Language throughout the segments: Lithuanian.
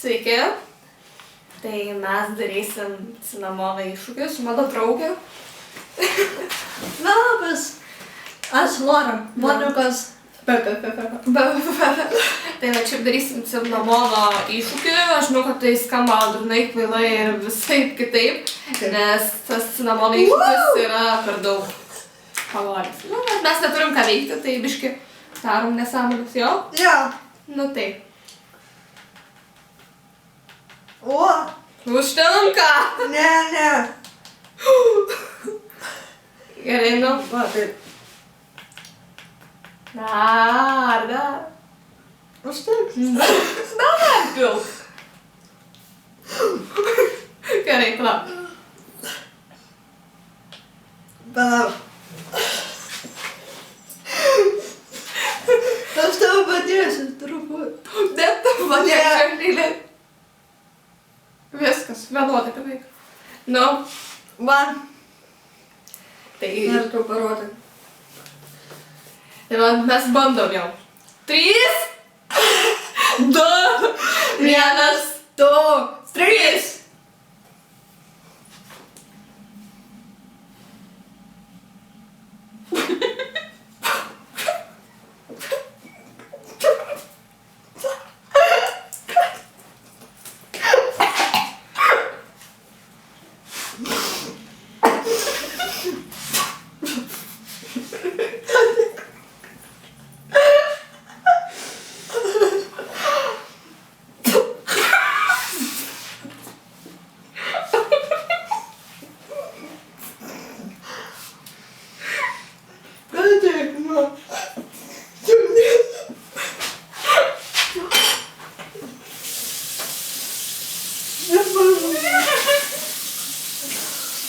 Sveiki. Tai mes darysim cinamono iššūkius su mano draugė. Labas. Aš Laura, Monikos. Tai va čia darysim cinamono iššūkį. Aš žinau, kad tai skamba durnai kvailai ir visaip kitaip, nes tas cinamono iššūkis yra per daug pavolis. Nu, mes neturim ką veikti, tai biški darom nesąmonės, jo? Jo. Nu taip. O. Užtenka! Ne. Gerai, nu, va taip. Dar. Užteks. Dar pilk. Gerai, palauk. Palauk. Aš tau padėsiu, truputį. Net tau padėsiu, Lilė. Viskas, vienodai beveik. Nu, Man. tai... Ir tu parodai. Tai va, mes bandom jau. 3, 2, 1, 2, 3.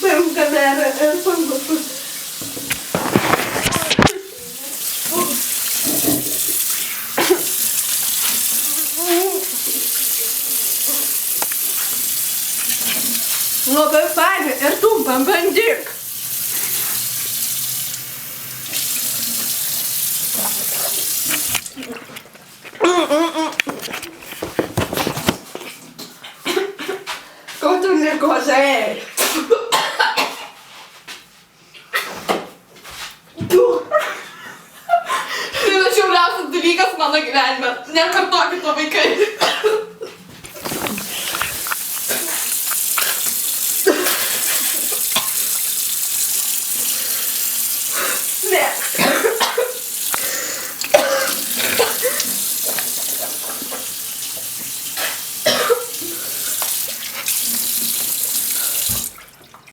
Paim kamerą ir pamapus. Labai fainai ir tu pabandyk. Ko tu nekozai? Tai yra šiauriausias dalykas mano gyvenime. Nekartokit to vaikai.